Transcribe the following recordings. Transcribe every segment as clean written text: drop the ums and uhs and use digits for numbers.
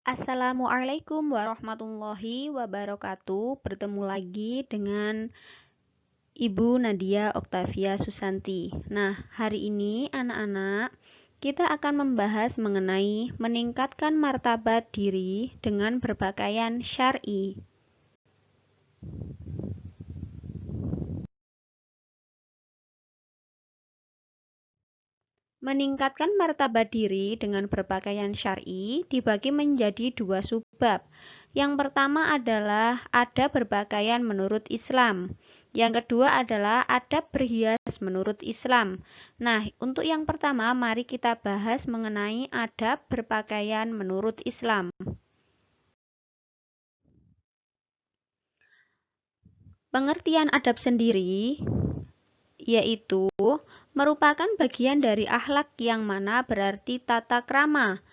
Assalamualaikum warahmatullahi wabarakatuh. Bertemu lagi dengan Ibu Nadia Oktavia Susanti. Nah, hari ini anak-anak, kita akan membahas mengenai meningkatkan martabat diri dengan berpakaian syar'i. Meningkatkan martabat diri dengan berpakaian syar'i dibagi menjadi dua subbab. Yang pertama adalah adab berpakaian menurut Islam. Yang kedua adalah adab berhias menurut Islam. Nah, untuk yang pertama, mari kita bahas mengenai adab berpakaian menurut Islam. Pengertian adab sendiri yaitu merupakan bagian dari akhlak yang mana berarti tata krama.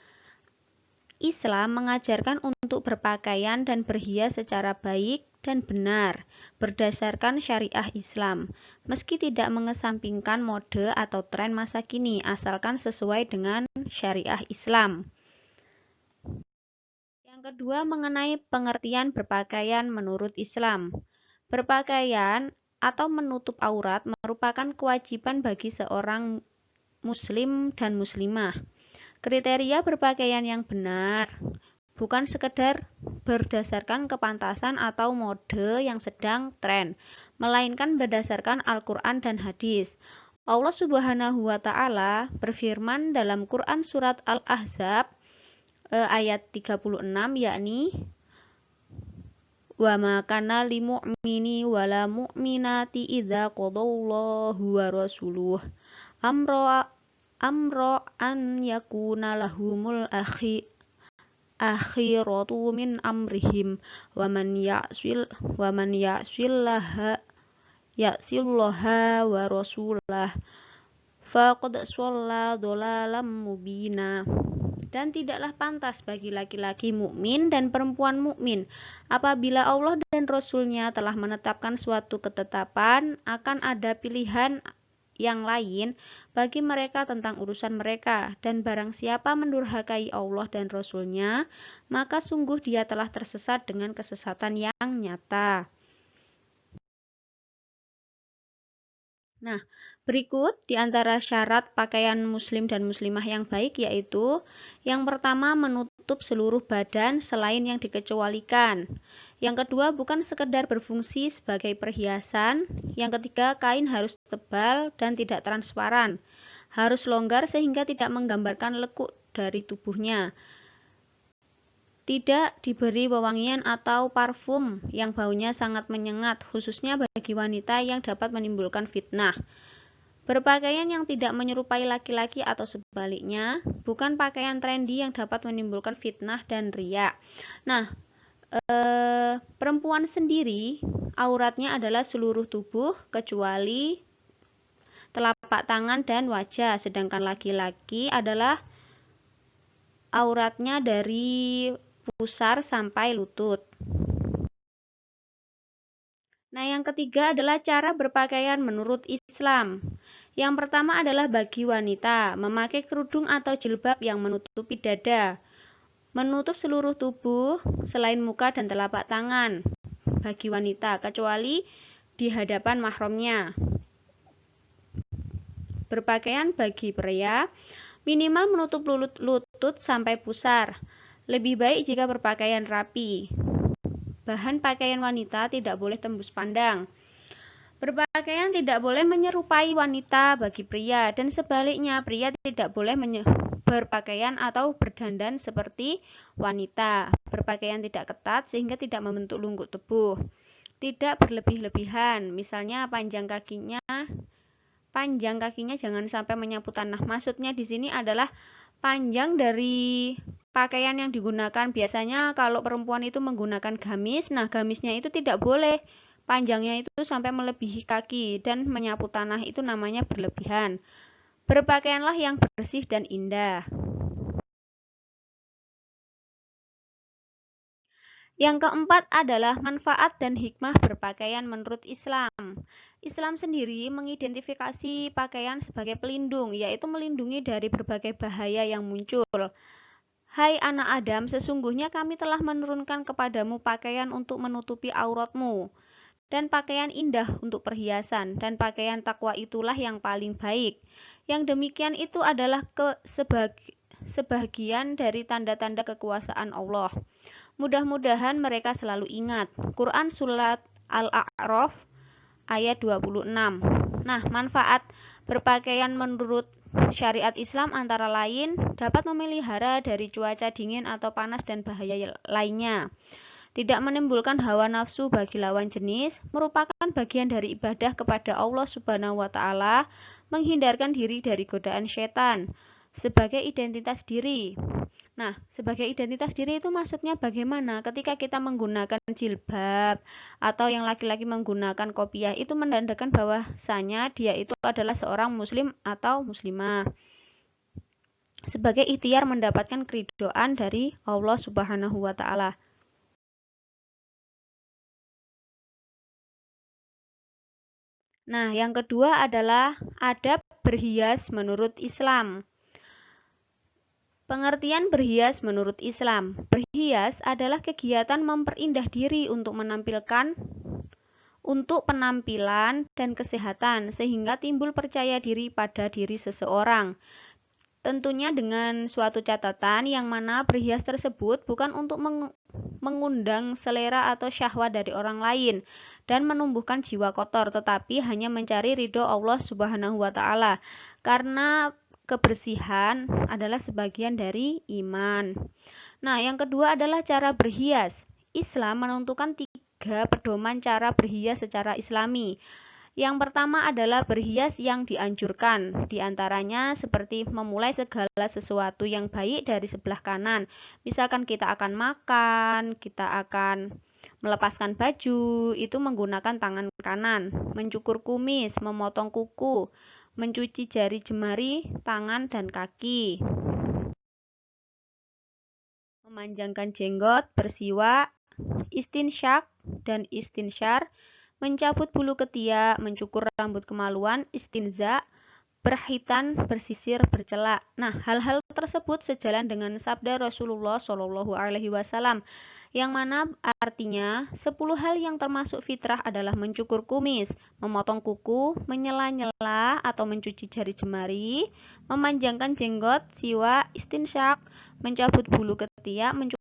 Islam mengajarkan untuk berpakaian dan berhias secara baik dan benar berdasarkan syariah Islam, meski tidak mengesampingkan mode atau tren masa kini, asalkan sesuai dengan syariah Islam. Yang kedua, mengenai pengertian berpakaian menurut Islam. Berpakaian atau menutup aurat merupakan kewajiban bagi seorang muslim dan muslimah. Kriteria berpakaian yang benar bukan sekedar berdasarkan kepantasan atau mode yang sedang tren, melainkan berdasarkan Al-Quran dan hadis. Allah Subhanahu wa Ta'ala berfirman dalam Quran surat Al-Ahzab ayat 36, yakni wa ma kana lil mu'mini wala mu'minati idza qadallahu wa rasuluhu amro an yakuna lahumul akhiratu min amrihim wa man ya'sillaha wa rasulah faqad shalla dhalalam mubina. Dan tidaklah pantas bagi laki-laki mukmin dan perempuan mukmin apabila Allah dan Rasul-Nya telah menetapkan suatu ketetapan akan ada pilihan yang lain bagi mereka tentang urusan mereka, dan barang siapa mendurhakai Allah dan Rasul-Nya, maka sungguh dia telah tersesat dengan kesesatan yang nyata. Nah, berikut di antara syarat pakaian muslim dan muslimah yang baik yaitu yang pertama, menutup seluruh badan selain yang dikecualikan. Yang kedua, bukan sekedar berfungsi sebagai perhiasan. Yang ketiga, kain harus tebal dan tidak transparan. Harus longgar sehingga tidak menggambarkan lekuk dari tubuhnya. Tidak diberi wewangian atau parfum yang baunya sangat menyengat, khususnya bagi wanita yang dapat menimbulkan fitnah. Berpakaian yang tidak menyerupai laki-laki atau sebaliknya, bukan pakaian trendy yang dapat menimbulkan fitnah dan riya. Nah, perempuan sendiri auratnya adalah seluruh tubuh kecuali telapak tangan dan wajah, sedangkan laki-laki adalah auratnya dari pusar sampai lutut. Nah, yang ketiga adalah cara berpakaian menurut Islam. Yang pertama adalah bagi wanita, memakai kerudung atau jilbab yang menutupi dada, menutup seluruh tubuh selain muka dan telapak tangan bagi wanita, kecuali di hadapan mahramnya. Berpakaian bagi pria, minimal menutup lutut sampai pusar. Lebih baik jika berpakaian rapi. Bahan pakaian wanita tidak boleh tembus pandang. Berpakaian tidak boleh menyerupai wanita bagi pria, dan sebaliknya pria tidak boleh berpakaian atau berdandan seperti wanita. Berpakaian tidak ketat sehingga tidak membentuk lunggut tubuh. Tidak berlebih-lebihan, misalnya panjang kakinya jangan sampai menyapu tanah. Maksudnya di sini adalah panjang dari pakaian yang digunakan. Biasanya kalau perempuan itu menggunakan gamis, nah gamisnya itu tidak boleh panjangnya itu sampai melebihi kaki, dan menyapu tanah itu namanya berlebihan. Berpakaianlah yang bersih dan indah. Yang keempat adalah manfaat dan hikmah berpakaian menurut Islam. Islam sendiri mengidentifikasi pakaian sebagai pelindung, yaitu melindungi dari berbagai bahaya yang muncul. Hai anak Adam, sesungguhnya kami telah menurunkan kepadamu pakaian untuk menutupi auratmu, dan pakaian indah untuk perhiasan, dan pakaian takwa itulah yang paling baik. Yang demikian itu adalah sebagian dari tanda-tanda kekuasaan Allah. Mudah-mudahan mereka selalu ingat. Quran Surat Al-A'raf ayat 26. Nah, manfaat berpakaian menurut syariat Islam antara lain dapat memelihara dari cuaca dingin atau panas dan bahaya lainnya. Tidak menimbulkan hawa nafsu bagi lawan jenis, merupakan bagian dari ibadah kepada Allah Subhanahu wa taala, menghindarkan diri dari godaan setan sebagai identitas diri. Nah, sebagai identitas diri itu maksudnya bagaimana? Ketika kita menggunakan jilbab atau yang laki-laki menggunakan kopiah, itu menandakan bahwasanya dia itu adalah seorang muslim atau muslimah. Sebagai ikhtiar mendapatkan keridhaan dari Allah Subhanahu wa taala. Nah, yang kedua adalah adab berhias menurut Islam. Pengertian berhias menurut Islam. Berhias adalah kegiatan memperindah diri untuk penampilan dan kesehatan sehingga timbul percaya diri pada diri seseorang. Tentunya dengan suatu catatan yang mana berhias tersebut bukan untuk mengundang selera atau syahwat dari orang lain dan menumbuhkan jiwa kotor, tetapi hanya mencari ridho Allah Subhanahu wa taala. Karena kebersihan adalah sebagian dari iman. Nah, yang kedua adalah cara berhias. Islam menentukan 3 pedoman cara berhias secara Islami. Yang pertama adalah berhias yang dianjurkan, diantaranya seperti memulai segala sesuatu yang baik dari sebelah kanan. Misalkan kita akan makan, kita akan melepaskan baju, itu menggunakan tangan kanan. Mencukur kumis, memotong kuku, mencuci jari jemari, tangan dan kaki. Memanjangkan jenggot, bersiwak, istinsyak dan istinsyar, mencabut bulu ketiak, mencukur rambut kemaluan, istinza, berhitan, bersisir, bercela. Nah, hal-hal tersebut sejalan dengan sabda Rasulullah Shallallahu Alaihi Wasallam, yang mana artinya 10 hal yang termasuk fitrah adalah mencukur kumis, memotong kuku, menyela-nyela atau mencuci jari jemari, memanjangkan jenggot, siwak, istinsyak, mencabut bulu ketiak, mencukur.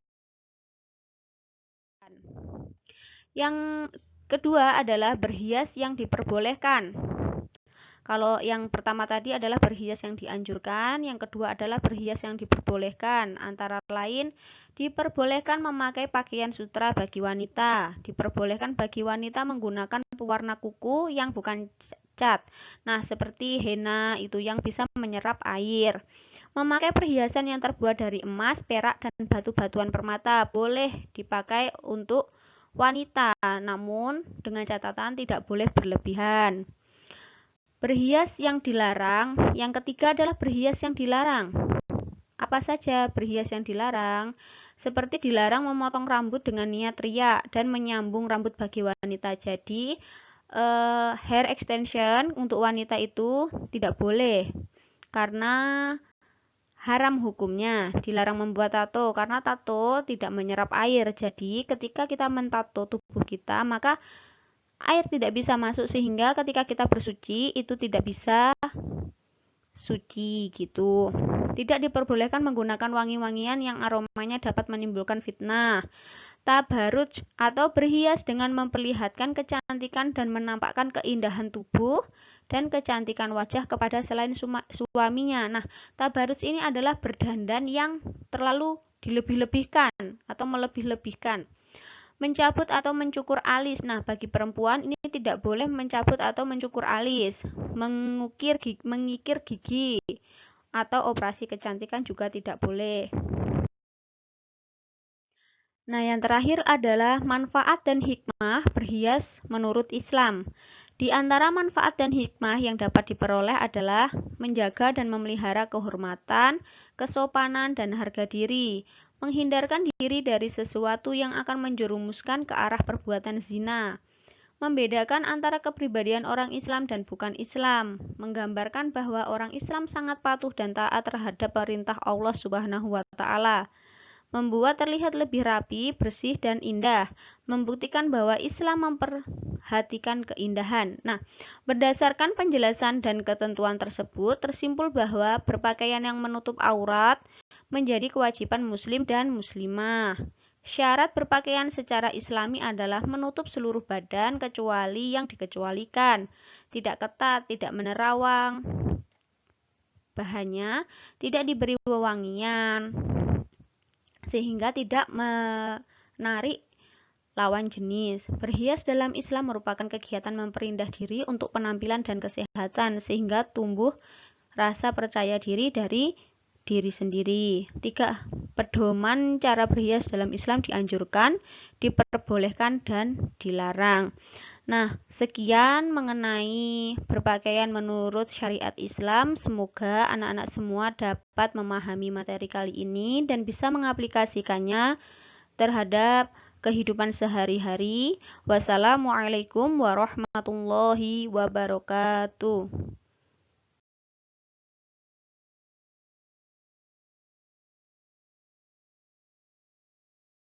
Yang kedua adalah berhias yang diperbolehkan. Kalau yang pertama tadi adalah berhias yang dianjurkan, yang kedua adalah berhias yang diperbolehkan. Antara lain, diperbolehkan memakai pakaian sutra bagi wanita, diperbolehkan bagi wanita menggunakan pewarna kuku yang bukan cat. Nah, seperti henna itu yang bisa menyerap air. Memakai perhiasan yang terbuat dari emas, perak, dan batu-batuan permata boleh dipakai untuk wanita, namun dengan catatan tidak boleh berlebihan. Berhias yang dilarang. Yang ketiga adalah berhias yang dilarang. Apa saja berhias yang dilarang? Seperti dilarang memotong rambut dengan niat riya dan menyambung rambut bagi wanita. Jadi hair extension untuk wanita itu tidak boleh karena haram hukumnya. Dilarang membuat tato karena tato tidak menyerap air. Jadi ketika kita mentato tubuh kita, maka air tidak bisa masuk sehingga ketika kita bersuci itu tidak bisa suci gitu. Tidak diperbolehkan menggunakan wangi-wangian yang aromanya dapat menimbulkan fitnah. Tabaruj atau berhias dengan memperlihatkan kecantikan dan menampakkan keindahan tubuh dan kecantikan wajah kepada selain suaminya. Nah, tabaruj ini adalah berdandan yang terlalu dilebih-lebihkan atau melebih-lebihkan. Mencabut atau mencukur alis. Nah, bagi perempuan ini tidak boleh mencabut atau mencukur alis, mengikir gigi, atau operasi kecantikan juga tidak boleh. Nah, yang terakhir adalah manfaat dan hikmah berhias menurut Islam. Di antara manfaat dan hikmah yang dapat diperoleh adalah menjaga dan memelihara kehormatan, kesopanan, dan harga diri, menghindarkan diri dari sesuatu yang akan menjerumuskan ke arah perbuatan zina, membedakan antara kepribadian orang Islam dan bukan Islam, menggambarkan bahwa orang Islam sangat patuh dan taat terhadap perintah Allah Subhanahu wa taala. membuat terlihat lebih rapi, bersih, dan indah, membuktikan bahwa Islam memperhatikan keindahan. Nah, berdasarkan penjelasan dan ketentuan tersebut, tersimpul bahwa berpakaian yang menutup aurat menjadi kewajiban muslim dan muslimah. Syarat berpakaian secara islami adalah menutup seluruh badan kecuali yang dikecualikan, tidak ketat, tidak menerawang, bahannya tidak diberi wewangian, sehingga tidak menarik lawan jenis. Berhias dalam Islam merupakan kegiatan memperindah diri untuk penampilan dan kesehatan, sehingga tumbuh rasa percaya diri dari diri sendiri. 3. Pedoman cara berhias dalam Islam dianjurkan, diperbolehkan, dan dilarang. Nah, sekian mengenai berpakaian menurut syariat Islam. Semoga anak-anak semua dapat memahami materi kali ini dan bisa mengaplikasikannya terhadap kehidupan sehari-hari. Wassalamualaikum warahmatullahi wabarakatuh.